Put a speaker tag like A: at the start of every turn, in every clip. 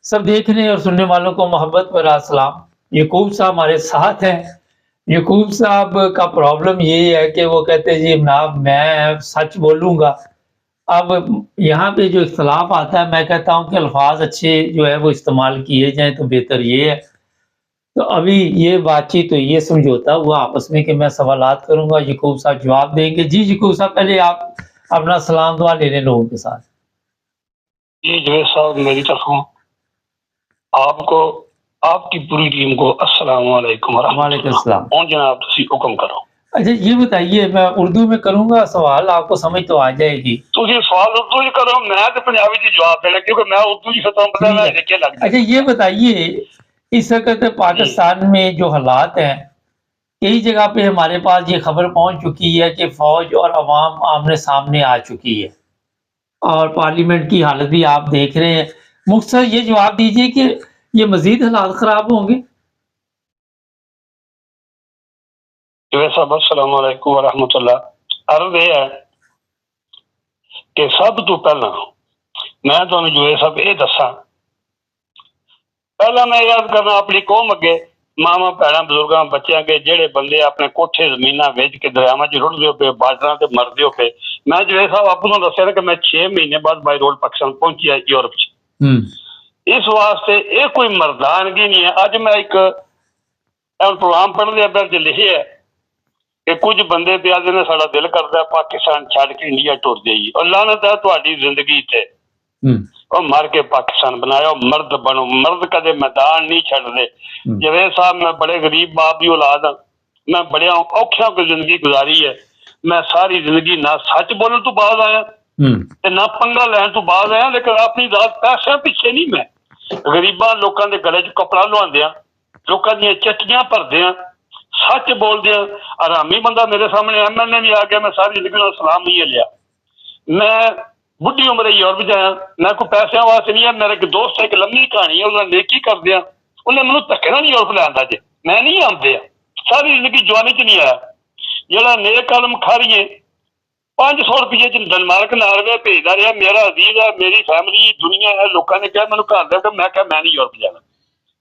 A: सब देखने और सुनने वालों को मोहब्बत भरा सलाम। यकूब साहब हमारे साथ हैं। यकूब साहब का प्रॉब्लम ये है कि वो कहते हैं जी जनाब मैं सच बोलूँगा। अब यहाँ पे जो इख्तिलाफ आता है, मैं कहता हूँ कि अल्फाज अच्छे जो है वो इस्तेमाल किए जाएँ तो बेहतर ये है। तो अभी ये बातचीत हुई है, समझौता हुआ आपस में कि मैं सवालात करूँगा, यकूब साहब जवाब देंगे। जी यकूब साहब, पहले आप अपना सलाम दुआ ले लें लोगों के साथ।
B: जी जवेद साहब, मेरी तरफों आपको आपकी पूरी टीम को अस्सलाम वालेकुम व
A: वालेकुम
B: रहमतुल्लाह।
A: सलाम।
B: और जनाब तुसी हुक्म करो।
A: अच्छा ये बताइए, मैं उर्दू में करूँगा सवाल, आपको समझ तो आ जाएगी।
B: तुसी सवाल उर्दू ही करो, मैं तो पंजाबी च जवाब देना, क्योंकि मैं उर्दू ही खत्म पता मैं लिखे लग
A: अच्छा ये बताइए, इस वक्त पाकिस्तान में जो हालात हैं, कई जगह पे हमारे पास ये खबर पहुंच चुकी है कि फौज और अवाम आमने सामने आ चुकी है और पार्लियामेंट की हालत भी आप देख रहे हैं। मुख्तसर ये जवाब दीजिए कि ये मजीद हालात खराब होंगे।
B: जवेद साहब अस्सलाम वालेकुम व रहमतुल्लाह। अर्ज ये है कि सब तो पहला मैं तुहानू जवेद साहब ये दसा, पहला मैं याद करना अपनी कौम अगे, मावा भैन बजुर्गों बच्चों अगे, जेडे बंदे अपने कोठे जमीना बेच के दरियावां च रुढ़दे पे, बार्डरां ते मरदे पे। मैं जवेद साहब आपको दस्या ना कि मैं 6 महीने बाद बाई रोड पाकिस्तान पहुंची है यूरोप च। इस वास्ते ये कोई मर्दानगी नहीं है। अज मैं एक प्रोग्राम पढ़ने च लिखे है कि कुछ बंदे पे आदे ने साडा दिल करदा पाकिस्तान छड़ के इंडिया टुर जाइए, और लानत है तुहाडी जिंदगी ते और मर के पाकिस्तान बनाया। मर्द बनो, मर्द कदे मैदान नहीं छड़दे। जवेद साहब मैं बड़े गरीब बाप की औलाद हाँ, मैं बड़े औखियां को जिंदगी गुजारी है। मैं सारी जिंदगी ना सच बोलने तो बाद आया ते ना पंगा लैन तो बाद आया, लेकिन अपनी जात पैसे पिछे नहीं। मैं गरीबां लोगों के गले च कपड़ा लुआंदियां, लोगों दी चट्टियां भरदियां, सच बोलदियां। आरामी बंदा मेरे सामने MLA भी आ गया, मैं सारी जिंदगी सलाम नहीं लिया। मैं बुढ़ी उम्र यूरोप जाया, मैं कोई पैसों वास्ते नहीं है। मेरा एक दोस्त है, एक लंबी कहानी है, उन्हें नेकी कर दिया, उन्हें मैं धक्के ना यूरोप लिया जे मैं नहीं आते। सारी जिंदगी जवानी च नहीं आया। जरा नेक कलम खारिए 500 रुपये च डेनमार्क नार्वे भेजता रहा, मेरा अजीज है, मेरी फैमिली दुनिया है। लोगों ने कहा मैं घर दे, मैं क्या मैं नहीं यूरोप जाना,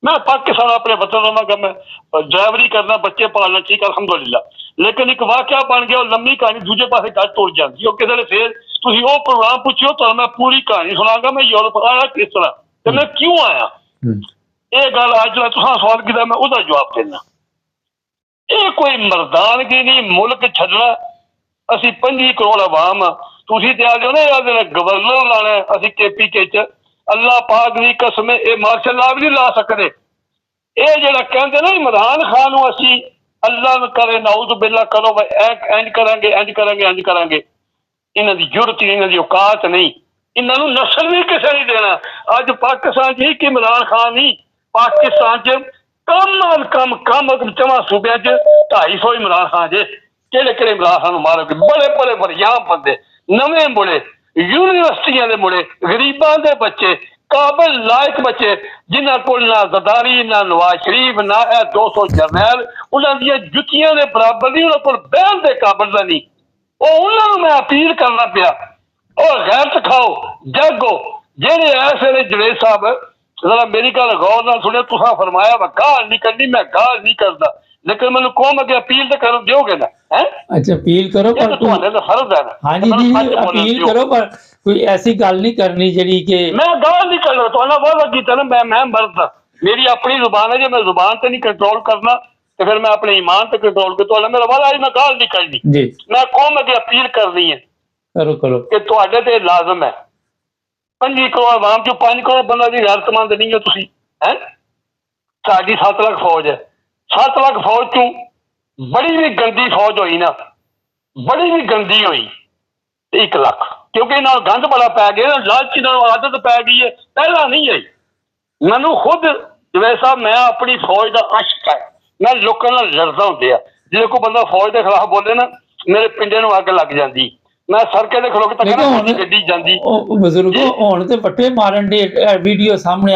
B: मैं पाकिस्तान अपने वतन रवांगा, मैं ड्राइवरी करना, बच्चे पालना, ठीक अलहमदुलिल्लाह। लेकिन एक वाकया बन गया, लंबी कहानी दूजे पासे गल तुर जाती है। किसी फिर तुम वो प्रोग्राम पूछो तो मैं पूरी कहानी सुनागा, मैं यूरोप आया किस तरह तो मैं क्यों आया। ये गल अज जो तुसा सवाल किया मैं उसका जवाब देना। ये कोई मर्दानगी नहीं, मुल्क छड्डना। असी 25 करोड़ अवाम आ, तुसी ते आ जाओ ना याद गवर्नर लाना है, असी KPK च अल्लाह पाक दी कसम ये मार्शल लॉ भी नहीं ला सकते। ये जरा कहते ना इमरान खान नूं असी अल्लाह न करे नाउज़ बिल्ला करो इंज करांगे इंज करांगे इंज करांगे, इन्हां दी जुरत नहीं, इन्हां दी औकात नहीं, इन्हां नूं नस्ल भी किसे नहीं देना। अज पाकिस्तान च एक इमरान खान नहीं, पाकिस्तान च कम 4 सूबे च 250 इमरान खान जे। केड़े केड़े इमरान खान मारोगे? बड़े बड़े वरियाम बंदे, नवे मुड़े, यूनिवर्सिटियां दे मुड़े, गरीबां दे बच्चे, काबिल लायक बच्चे, जिन्हां कोल ना जरदारी, ना नवाज शरीफ, ना 200 जरनैल, उन्हां दी जुतियां दे बराबर नहीं, उन्हां कोल बैन दे काबिल दा नहीं। उन्होंने मैं अपील करना पिया और गैरत खाओ जागो। जेडे इस वेले जवेद साहब जरा मेरी गल गौर नाल सुने, तुसा फरमाया वा गाल नहीं करनी, मैं गाल नहीं करता, लेकिन मैंने कौम अगे अपील तो कर दोगे ना है? अच्छा अपील करो पर तो फर्ज है ना। हाँ जी जी अपील करो, पर कोई ऐसी गल नहीं करनी जी कि मैं गाल नहीं करना। तो वादा किया ना मैं मर्द, मेरी अपनी जुबान है, जो मैं जुबान से नहीं कंट्रोल करना तो फिर मैं अपने ईमान पे कंट्रोल कर। मेरा वादा मैं गाल नहीं करनी जी, मैं कौम अगे अपील करनी है करो करो कि तुहाडे ते लाजम है 25 करोड़ आवाम चो 5 करोड़ बंदा दी गैरतमंद नहीं हो तुसी हैं। साडी 7 लाख फौज है, 7 लाख फौज चो बड़ी भी गंदी फौज हुई ना, बड़ी भी गंदी हुई 1 लाख, क्योंकि इन्होंने गंद बड़ा पै गया, लालची आदत पै गई है, पहला नहीं आई। मैनू खुद जवेद साहब मैं अपनी फौज का आशिक है, मैं लोगों नाल लड़दा हुंदे आ, जो कोई बंदा फौज के खिलाफ बोले ना मेरे पिंडे नूं अग लग जाती, मैं सड़के ते खलो के तक गड्डी जाती। बजुर्गो हुण ते पट्टे मारन दे वीडियो सामने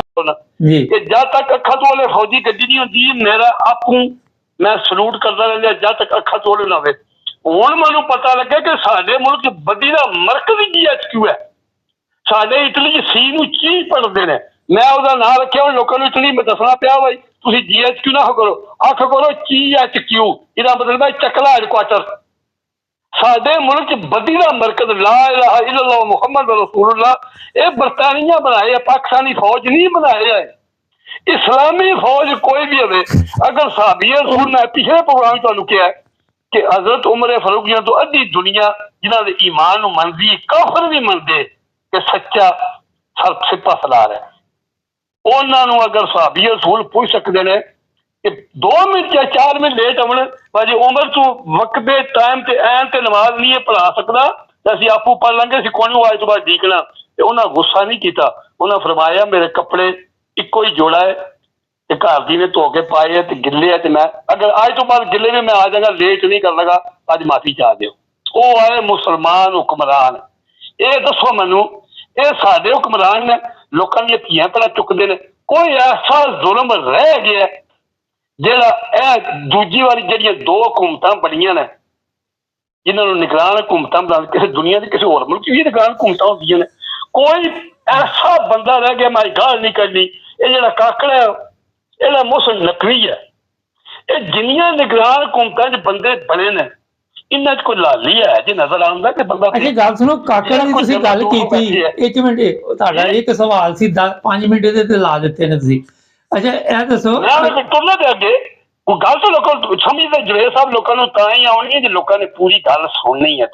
B: जी कि जब तक अखा तोले फौजी गड्डी नहीं होंदी, मेरा आपू मैं सलूट करता रहा जब तक अखा तोले ना होवे। हुण मैनूं पता लगे कि साडे मुल्क बड्डी दा मरकज़ी GHQ है। साडे इटली च C नूं ची पढ़दे ने, ਮੈਂ ਉਹਦਾ ਨਾਂ ਰੱਖਿਆ। ਹੁਣ ਲੋਕਾਂ ਨੂੰ ਇਤਨੀ ਮੈਂ ਦੱਸਣਾ ਪਿਆ ਬਾਈ ਤੁਸੀਂ GHQ ਨਾ ਕਰੋ, ਆਖ ਕਰੋ CHQ, ਇਹਦਾ ਮਤਲਬ ਹੈ ਚਕਲਾ ਹੈਡਕੁਆਟਰ। ਸਾਡੇ ਮੁਲਕ 'ਚ ਬੱਦੀ ਦਾ ਮਰਕਜ਼ ਲਾ ਇਲਾਹਾ ਇल्लल्लाह ਮੁਹੰਮਦ ਰਸੂਲullah, ਇਹ ਬਰਤਾਨੀਆ ਬਣਾਏ ਆ, ਪਾਕਿਸਤਾਨੀ ਫੌਜ ਨਹੀਂ ਬਣਾਏ ਆ। इस्लामी फौज कोई भी हो, अगर साहबी रसूल, मैं पिछले प्रोग्राम तुहानू कहा कि हजरत उमर फारूक जी तो अद्धी दुनिया जिन्हों ने ईमान मनती, काफर भी मनते कि सच्चा सिपा सलार है, उन्होंने अगर साहबी रसूल पूछ सकते हैं कि 2 मिनट या 4 मिनट लेट आने, भाजी उमर तू वक्त दे टाइम ते ऐन ते नमाज नहीं पढ़ा सकता, तो असं आपू पढ़ लेंगे, असं कौन आज तो बाद देखना। उन्हें गुस्सा नहीं किया, उन्हें फरमाया मेरे कपड़े इको ही जोड़ा है, घर दी ने धो के पाए है, गिले है, मैं अगर आज तो बाद गिले में मैं आ जाऊंगा, लेट नहीं कर लगा, अज माफी चाह दो। वो आए मुसलमान हुक्मरान, ये दसो मैनू, ये साडे हुक्मरान ने लोगों दी धीआं भला चुकते हैं? कोई ऐसा जुल्म रह गया जिहड़ा दूजी वाली जिहड़ियां 2 हुकूमतां बनियां ने, जिन्होंने निगरान हुकूमतां बना, किसी दुनिया की किसी होर मुल्क भी निगरान हुकूमतां होंदियां ने, कोई ऐसा बंदा रह गया मैं गाल नहीं करनी, ये जिहड़ा काकड़ा है ये मुस्लिम नकली है। ये जिन्नियां निगरान हुकूमतां च बंदे बने ने, इन्हां च कोई लाली है जी नजर आउंदा कि बंदा?
A: अच्छा गल सुनो, काकड़ दी तुसीं गल कीती, एक मिनट तुहाडा एक सवाल सी 5 मिनट दे ते ला दित्ते ने तुसीं। अच्छा ए दसो,
B: मैं तुरने दे अगे कोई गल तो लोग समझते, जवेद साहब लोगों को तां ही आउणगी जे लोगों ने पूरी गल सुननी है।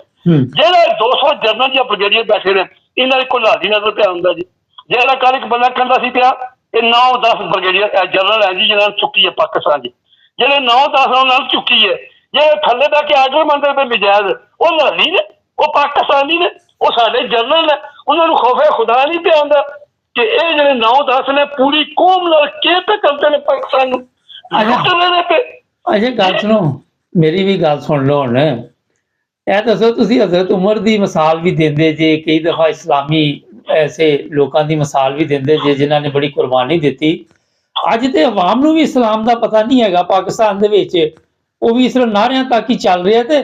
B: जेड़ा 200 जनरल या ब्रिगेडियर बैठे ने, इन्हां दी कोई लाली नजर पे आउंदा जी? जेड़ा कल एक बंदा कहंदा सी पिया ये 9-10 ब्रिगेडियर जनरल है जी जिन्होंने चुकी है पाकिस्तान की, जेडे 9-10 उन्होंने चुकी है, जे थले तक आर्डर मंगते पे नजायज, वो लाली ने, वो पाकिस्तानी ने, वो साडे जनरल ने, उन्होंने खौफे खुदा नहीं पे आंदा कि ये जेडे 9-10 ने पूरी कौम नाल के पे करते ने पाकिस्तान नूं लुट रहे पे।
A: अच्छा गल सुनो, मेरी भी गल सुन लो हुण। ਇਹ ਦੱਸੋ ਤੁਸੀਂ हजरत उमर ਦੀ ਮਿਸਾਲ ਵੀ ਦਿੰਦੇ ਜੇ, ਕਈ ਦਫਾ ਇਸਲਾਮੀ ऐसे लोगों की मिसाल भी देंदे जे जिन्हां ने बड़ी कुर्बानी दी। अज तो अवाम नूं भी इस्लाम का पता नहीं है, पाकिस्तान दे विच वो भी सिर्फ नारियां तक ही चल रहा है, तो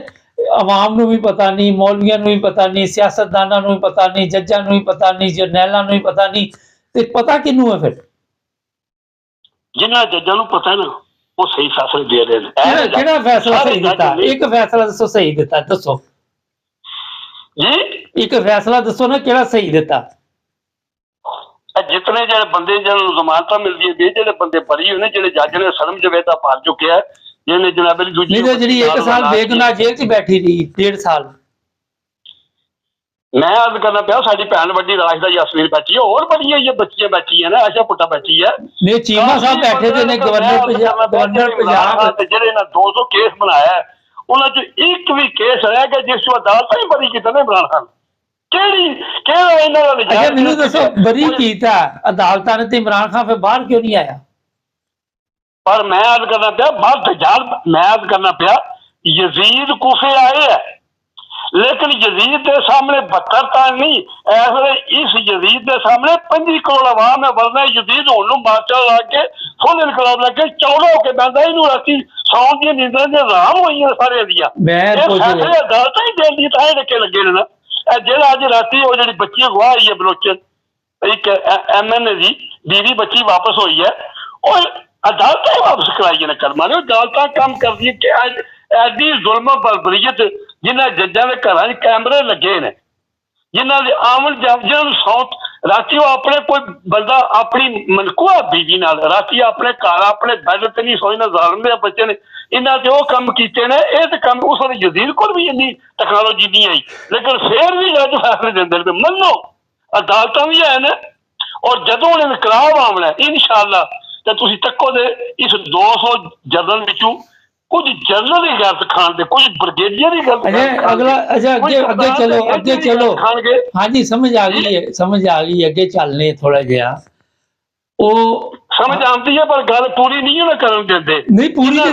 A: अवाम नूं भी पता नहीं, मौलवियां नूं भी पता नहीं, सियासतदानां नूं भी पता नहीं, जज्जां नूं भी पता नहीं, जरनैलां नूं भी पता नहीं, ते पता किनूं है फिर?
B: जिन्हां जज्जां नूं पता ना वो सही फैसले दे रहे हैं।
A: किहड़ा फैसला सही दिता? एक फैसला दसो सही दिता, दसो
B: जी,
A: एक फैसला दसो ना किहड़ा सही दिता?
B: जितने जो बंदे जिन्होंने जमानत मिलती है, जो बंदे बरी हुए, जो जज ने सलम जवेदा पार चुके हैं, जिन्हें जनाब दूजी
A: 1 साल बेगुनाह जेल च बैठी रही, 1.5 साल।
B: मैं अर्ज करना पाया साडी भैन वड्डी राशदा यासमीन बैठी है, और बड़ी हुई बच्चियां बैठी है ना, आशा पुट्टा बैठी है,
A: ने चीमा साहब बैठे ने, गवर्नर पंजाब
B: जिहड़े ना 200 केस बनाया है, उन्हां च एक भी केस रह गया जिस अदालत ही बरी कीता ने इमरान खान।
A: अच्छा मैनू दसो, बरी कीता अदालतां ने, ते इमरान खान फिर बाहर क्यों नहीं आया?
B: पर मैं अर्ज करना पाया बाहर दजाल, मैं अर्ज करना पाया यजीद कूफे आए है, लेकिन यजीद के सामने 72 तान नहीं, इस यजीद के सामने 25 करोड़ आवाम है, वरना यजीद होने मार्चा ला के फुल इनकलाब लगे चौड़ा होकर बहता, इनू राती सौन दी नींदां दी हराम होई सारे दियां, फैसले अदालत ही देन दी तां डके लगे ने ना। जेड़ा अज राती वो जी बच्ची अगवा हुई है बलोचन, एक MNA की बीवी बच्ची वापस हुई है, और अदालत ही वापस कराई ने कर्मा ने, अदालत काम कर दी कि एडी जुल्म बरबरीयत जिन्हें जज्जा के घर कैमरे लगे ने, जिन्होंने आमन जिन्होंने सौत राती वो अपने कोई बंदा अपनी मनकुआ बीवी नाल राती अपने घर अपने बैड ते नहीं सोई ना, जालम दे बच्चे ने इन्हों जो कम किए ने, ये तो कम उस यजीद को भी इन्नी टैक्नोलॉजी नहीं आई, लेकिन फिर भी जज फैसले देंदे पे मनो अदालत भी है ना। और जदों इनकलाब आना इंशाअल्लाह तो तुसीं तक्को दे इस 200 जनरल विचों कुछ जनरल ही गलत खान दे, कुछ ब्रिगेडियर ही गलत
A: अगला। अच्छा अगे चलो हाँ जी, समझ आ गई है, समझ आ गई, अगे चलने थोड़ा जिहा ओ
B: समझ आती है, पर गल पूरी नहीं है ना करन देंदे।
A: नहीं पूरी तो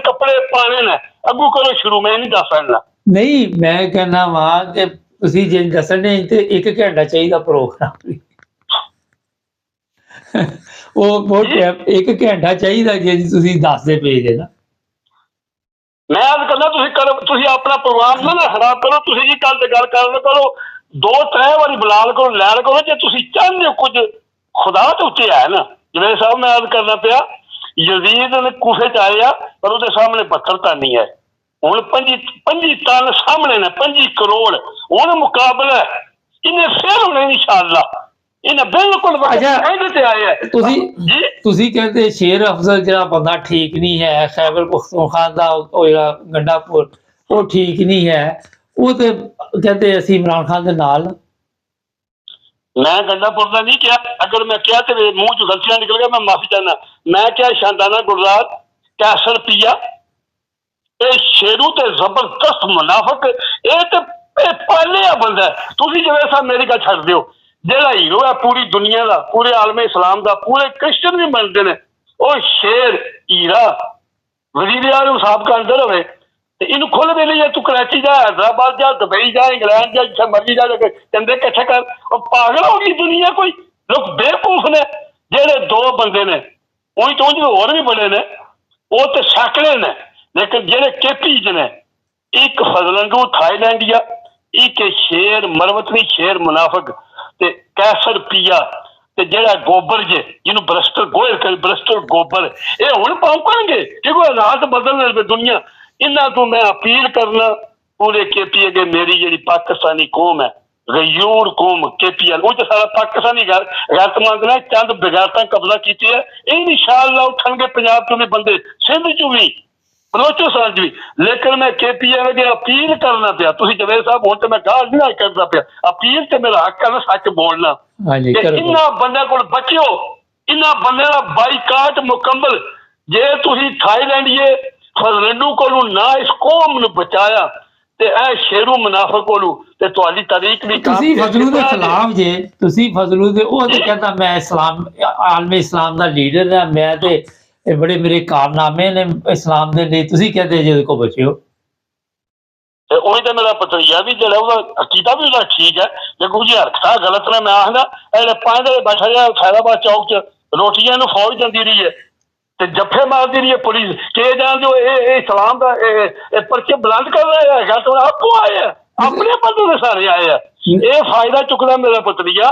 B: कपड़े पाने ने अगू करो शुरू, मैं नहीं दस सकदा। नहीं
A: मैं कहना वा कि तुसीं जे दसणे ते 1 घंटा चाहिए प्रोग्राम वो बहुत 1 घंटा चाहिए जे तुसीं दसदे पे जे ना।
B: मैं अज कहना तुसीं अपना प्रोग्राम ना खराब करो, तुसीं जी कल ते गल कर करो 2-3 बारी बुला करो लैल करो, जे तुसीं चाहते हो कुछ खुदा तो उत्ते है ना। जवेद साहब मैं अर्ज करना पिया यजीद ने कूफे च आए पर उसके सामने 72 टन ही है। हुण 25 टन सामने ने 25 करोड़ हुण मुकाबला इन्हें फिर होने इंशाअल्लाह इन्हें बिल्कुल ते आए है।
A: ਤੁਸੀਂ ਕਹਿੰਦੇ ਸ਼ੇਰ ਅਫਜ਼ਲ ਜਿਹੜਾ ਬੰਦਾ ਠੀਕ ਨਹੀਂ ਹੈ, ਖੈਬਰ ਪਖਤੂਨਖਵਾ ਦਾ ਉਹ ਜਿਹੜਾ ਗੰਡਾਪੁਰ ਉਹ ਠੀਕ ਨਹੀਂ ਹੈ, ਉਹ ਤੇ ਕਹਿੰਦੇ ਅਸੀਂ ਇਮਰਾਨ ਖਾਨ ਦੇ ਨਾਲ।
B: मैं गंडापुर का नहीं किया, अगर मैं क्या तो मुंह चो गलतियां निकल गया मैं माफी चाहना। मैं क्या शानदाना गुलजार कैसर पिया ये शेरू ते जबरदस्त मुनाफक ये तो पहले बंदा है। तुसी जवेद साहब मेरी गल छड्ड दिओ जेड़ा हीरो है पूरी दुनिया का, पूरे आलमे इस्लाम का, पूरे क्रिश्चियन भी मनते हैं वो शेर हीरा वजीर आज़म साहब का अंदर होवे ते इनू खुल मिले जा तू कराची जा, हैदराबाद जा, दुबई जा, इंग्लैंड जा, जिथे मर्जी जा, चंदे कट्ठे कर। और पागल हो गई दुनिया, कोई लोग बेवकूफ ने जेड़े दो बंदे ने उही तो होर भी बड़े ने वो तो सैकड़े ने, लेकिन जेड़े केपीज ने एक फजलंडू थाईलैंडिया, एक शेर मरवतनी शेर मुनाफक ते कैसर पिया ते जेड़ा गोबर जे जिन्हों ब्रस्टर गोयल कर ब्रस्टर गोबर ये हुण पहुंचणगे क्योंकि हालात बदलने पे दुनिया। इन्हां तो मैं अपील करना पूरे केपी अगे मेरी जी पाकिस्तानी कौम है गयूर कौम केपीएल वो तो सारा पाकिस्तानी गैरतमंद ने चंद बगैरतां कब्जा की है। इंशाअल्लाह उठणगे पंजाब चों भी बंदे, सिंध चों भी, बलोचिस्तान च भी। लेकिन मैं केपीएल अगे अपील करना पिया, तुसीं जवेद साहब हुण ते मैं गाल नहीं करदा पिया, अपील ते मेरा हक है ना सच बोलना। इन्हां बंदियां कोल बचियो, इन्हां बंदियां दा बाईकाट मुकम्मल। जे तुसीं थाईलैंडिए फजलंडू कोलू ना इस कौम नूं बचाया ते ऐ शेरू मुनाफिक कोलू ते तुहाडी तारीख भी
A: ਤੁਸੀਂ ਫਜ਼ਲੂ ਦੇ ਖਿਲਾਫ ਜੇ, ਤੁਸੀਂ ਫਜ਼ਲੂ ਦੇ ਉਹ ਤੇ ਕਹਿੰਦਾ ਮੈਂ इस्लाम आलमी इस्लाम ਦਾ ਲੀਡਰ ਹਾਂ, ਮੈਂ ਤੇ ਬੜੇ ਮੇਰੇ ਕਾਰਨਾਮੇ ਨੇ इस्लाम ਦੇ ਲਈ, ਤੁਸੀਂ ਕਹਿੰਦੇ ਜੇ ਕੋ ਬਚਿਓ।
B: ਤੇ ਉਹੀ ਤਾਂ ਮੇਰਾ ਪਤਰੀਆ ਵੀ ਜਿਹੜਾ ਉਹਦਾ ਅਕੀਦਾ ਵੀ ਉਹਦਾ ਠੀਕ ਹੈ, ਜੇ ਕੋਈ ਹਰਕਤਾਂ ਗਲਤ ਨੇ ਮੈਂ ਆਖਦਾ ਇਹ ਪੰਜ ਦੇ ਬੈਠਾ ਰਿਹਾ ਫੈਜ਼ਾਬਾਦ ਚੌਕ 'ਚ ਰੋਟੀਆਂ ਨੂੰ ਫੌਜ ਦਿੰਦੀ ਰਹੀ ਹੈ ਤੇ ਜੱਫੇ ਮਾਰਦੀ ਰਹੀ ਹੈ ਪੁਲਿਸ ਕਿ ਜਾਣ ਜੋ ਇਹ ਇਸਲਾਮ ਦਾ ਇਹ ਪਰਚੇ ਬੁਲੰਦ ਕਰ ਰਿਹਾ ਹੈ। ਗੱਲ ਆਪੋ ਆਏ ਆ ਆਪਣੇ ਬੰਦੇ ਦੇ ਸਾਰੇ ਆਏ ਆ, ਇਹ ਫਾਇਦਾ ਚੁੱਕਦਾ ਮੇਰਾ ਪਤਰੀਆ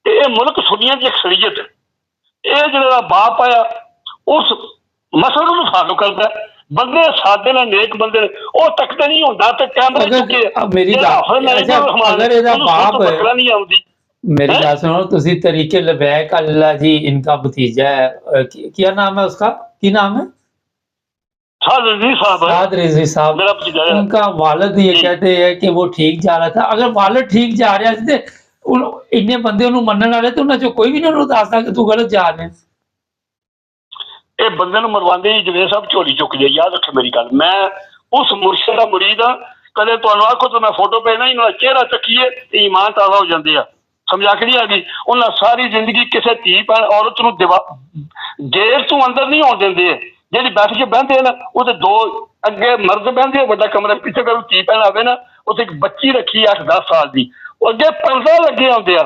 B: ਤੇ ਇਹ ਮੁਲਕ ਸੁਨੀਆਂ ਦੀ ਅਕਸਰੀਅਤ ਇਹ ਜਿਹੜਾ ਬਾਪ ਆਇਆ ਉਸ ਮਸਲੇ ਨੂੰ ਫਾਲੋ ਕਰਦਾ। ਬੰਦੇ ਸਾਡੇ ਨਾਲ ਨੇਕ ਬੰਦੇ ਨੇ ਉਹ ਤੱਕਦੇ ਨਹੀਂ ਹੁੰਦਾ ਤੇ ਕੈਮਰੇ ਚੁੱਕੇ
A: ਮੇਰੀ अगर ਇਹਦਾ ਬਾਪ
B: नहीं आउंदी।
A: मेरी बात सुनो, तुसी तरीके लबैक अल्लाह जी इनका भतीजा है, क्या नाम है उसका, की नाम है? साद रिजवी साहब, उनका वालिद ये कहते हैं कि वो ठीक जा रहा था। अगर वालिद ठीक जा रहा है तो इन्ने बंदे उन्होंने मनने वाले तो उन्हें जो कोई भी नहीं उन्होंने दसदा कि तू गलत जा रहे।
B: ये बंदे नूं मरवांदे जवेद साहब झोली चुक जाए। याद रखे मेरी गल, मैं उस मुर्शिद दा मुरीद हां। कदे तुहानूं आखो तो मैं फोटो भेजना इन्हां दा चेहरा चक्कीए ते ईमान ताज़ा हो जांदे आ। समझा के नहीं आ गई। उन्हें सारी जिंदगी किसी धी भैन औरत नूं जेल तू अंदर नहीं आउण दिंदे, जिहड़ी बैठ के बहंदे ना उहदे दो अगे मर्द बहंदे वड्डा कमरा पिछे कर धी भैन आवे ना उत्थे एक बच्ची रखी 8-10 साल दी अगे पर्दा लगे आउंदे आ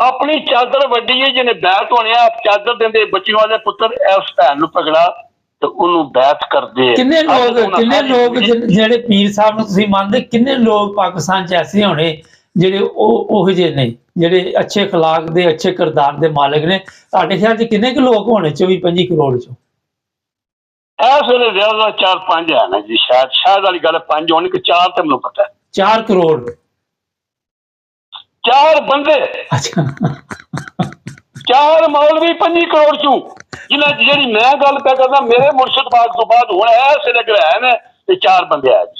B: अपनी चादर वड्डी है जिन्हें बैत होने आप चादर देंदे बच्ची वाले पुत्र इस भैन नूं पकड़ा ते उहनूं बैत करदे।
A: किन्ने लोग जिहड़े पीर साहब नूं तुसीं मनदे किन्ने लोग पाकिस्तान च ऐसे होने ਜਿਹੜੇ ਉਹ ਜਿਹੇ ਨੇ ਜਿਹੜੇ ਅੱਛੇ ਅਖਲਾਕ ਦੇ ਅੱਛੇ ਕਿਰਦਾਰ ਦੇ ਮਾਲਕ ਨੇ? ਤੁਹਾਡੇ ਖਿਆਲ 'ਚ ਕਿੰਨੇ ਕੁ ਲੋਕ ਹੋਣੇ 24-25 ਕਰੋੜ 'ਚੋਂ?
B: ਇਸ ਵੇਲੇ ਜ਼ਿਆਦਾ 4-5 ਹੈ ਨਾ ਜੀ, ਸ਼ਾਇਦ ਵਾਲੀ ਗੱਲ 5 ਹੋਣ ਕਿ 4 ਤੇ ਮੈਨੂੰ ਪਤਾ
A: 4 ਕਰੋੜ
B: 4 ਬੰਦੇ।
A: ਅੱਛਾ
B: 4 ਮੌਲਵੀ 25 ਕਰੋੜ ਚੋਂ ਜਿਨ੍ਹਾਂ ਜਿਹੜੀ ਮੈਂ ਗੱਲ ਪਿਆ ਕਰਦਾ ਮੇਰੇ ਮੁਰਸ਼ਿਦ ਬਾਗ ਤੋਂ ਬਾਅਦ ਹੁਣ ਇਸ ਵੇਲੇ ਗ੍ਰਹਿ ਨੇ ਤੇ 4 ਬੰਦੇ ਆ ਜੀ।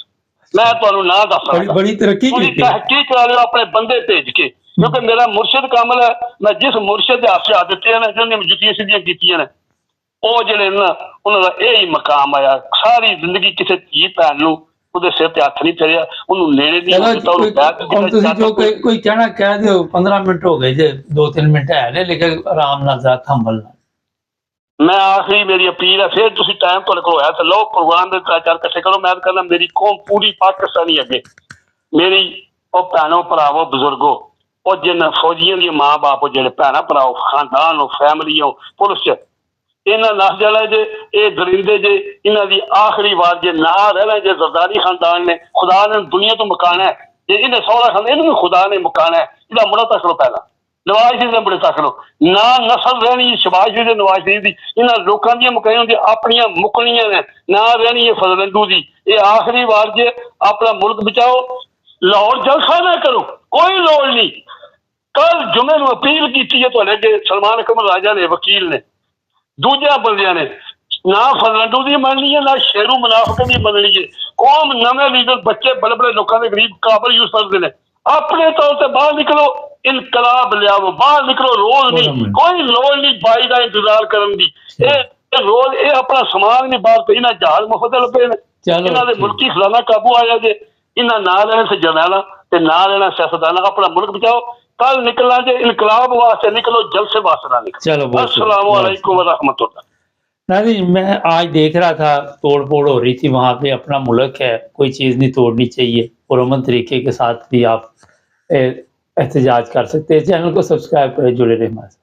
B: मैं तुहानूं ना दस सकदा,
A: बड़ी तरक्की की
B: तहकीक करा लियो अपने बंदे भेज के, क्योंकि मेरा मुर्शिद कामल है। मैं जिस मुर्शिद दे हाथ हाथ दिते ने जिन्हें जुतियां सीधियां कीतियां ने ਉਹ ਜਿਹੜੇ ਨਾ ਉਹਨਾਂ ਦਾ ਇਹ ਹੀ ਮਕਾਮ ਆਇਆ। ਸਾਰੀ ਜ਼ਿੰਦਗੀ ਕਿਸੇ ਧੀ ਭੈਣ ਨੂੰ ਉਹਦੇ ਸਿਰ ਤੇ ਹੱਥ ਨਹੀਂ ਫੇਰਿਆ, ਉਹਨੂੰ ਨੇੜੇ ਨਹੀਂ ਕੀਤਾ, ਉਹਨੂੰ
A: ਹੁਣ ਤੁਸੀਂ ਜੋ ਕੋਈ ਕਹਿਣਾ ਕਹਿ ਦਿਓ। 15 ਮਿੰਟ ਹੋ ਗਏ ਜੇ, 2-3 ਮਿੰਟ ਹੈ ਨੇ, ਲੇਕਿਨ ਆਰਾਮ ਨਾਲ ਜ਼ਰਾ ਥੰਬਲ।
B: मैं आखिरी मेरी अपील है, फिर तुसी टाइम तुहाडे कोल होया तो लो प्रोग्राम दे 3-4 इकट्ठे करो। मैं कहना मेरी कौम पूरी पाकिस्तानी अगे मेरी ओ भैनों भरावो बुजुर्गो और जिन फौजियों दी माँ बाप जिहड़े भैन भराओ खानदान हो फैमिली हो पुलिस च इन्हां नस जाना जे ये दरिंदे जे इन्हां दी आखिरी वार जे ना रहना जे जरदारी खानदान ने खुदा ने दुनिया तो मुकाना है जे इन्हें सौरा खान इन्हें खुदा ने मुकाना है। इहदा मुड़ा तक लो पहला ਨਵਾਜ਼ ਸ਼ਰੀਫ ਦੇ ਬੜੇ ਤੱਕ ਲੋ ਨਾ ਨਸਲ ਰਹਿਣੀ ਸ਼ਬਾਜ਼ ਸ਼ਰੀਫ ਦੇ ਨਵਾਜ਼ ਸ਼ਰੀਫ ਦੀ, ਇਹਨਾਂ ਲੋਕਾਂ ਦੀਆਂ ਮੁਕਾਈਆਂ ਦੀਆਂ ਆਪਣੀਆਂ ਮੁੱਕਣੀਆਂ ਨੇ, ਨਾ ਰਹਿਣੀ ਹੈ ਫਜ਼ਲੰਦੂ ਦੀ। ਇਹ ਆਖਰੀ ਵਾਰ ਜੇ ਆਪਣਾ ਮੁਲਕ ਬਚਾਓ, ਲਾਹੌਰ ਜਲਸਾ ਨਾ ਕਰੋ, ਕੋਈ ਲੋੜ ਨਹੀਂ। ਕੱਲ ਜੁਮੇ ਨੂੰ ਅਪੀਲ ਕੀਤੀ ਹੈ ਤੁਹਾਡੇ ਅੱਗੇ ਸਲਮਾਨ ਅਕਮਲ ਰਾਜਾ ਨੇ, ਵਕੀਲ ਨੇ, ਦੂਜਿਆਂ ਬੰਦਿਆਂ ਨੇ, ਨਾ ਫਜ਼ਲੰਦੂ ਦੀ ਮੰਨਣੀ ਹੈ ਨਾ ਸ਼ੇਰੂ ਮੁਨਾਫਿਕ ਦੀ ਮੰਨਣੀ ਹੈ। ਕੌਮ ਨਵੇਂ ਲੀਡਰ ਬੱਚੇ ਬੜੇ ਬੜੇ ਲੋਕਾਂ ਦੇ ਗਰੀਬ ਕਾਬਲ ਯੂਜ਼ ਕਰਦੇ ਨੇ, ਆਪਣੇ ਤੌਰ ਤੇ ਬਾਹਰ ਨਿਕਲੋ, ਇਨਕਲਾਬ ਲਿਆਵੋ, ਬਾਹਰ ਨਿਕਲੋ। ਰੋਜ਼ ਨਹੀਂ, ਕੋਈ ਲੋੜ ਨਹੀਂ ਬਾਈ ਦਾ ਇੰਤਜ਼ਾਰ ਕਰਨ ਦੀ। ਇਹ ਰੋਜ਼ ਇਹ ਆਪਣਾ ਸਮਾਨ ਨਹੀਂ ਬਾਹਰ ਤੇ ਇਹਨਾਂ ਜਹਾਜ਼ ਮੁਫਤ ਲੱਭੇ ਨੇ, ਇਹਨਾਂ ਦੇ ਮੁਲਕੀ ਖਜ਼ਾਨਾ ਕਾਬੂ ਆ ਜਾਏ, ਇਹਨਾਂ ਨਾ ਲੈਣਾ ਤੇ ਜਰਨੈਲਾਂ ਤੇ ਨਾ ਲੈਣਾ ਸਿਆਸਤਦਾਨਾਂ। ਆਪਣਾ ਮੁਲਕ ਬਚਾਓ, कल निकलना जो इनकलाब वास्ते निकलो, जलसे वास्ते ना निकलो।
A: चलो,
B: अस्सलाम वालेकुम व रहमतुल्लाह।
A: नाज़रीन, मैं आज देख रहा था तोड़ फोड़ हो रही थी वहाँ पे। अपना मुल्क है, कोई चीज़ नहीं तोड़नी चाहिए, पुरअमन तरीके के साथ भी आप एहतजाज कर सकते हैं। चैनल को सब्सक्राइब करें, जुड़े रहें हमारे साथ।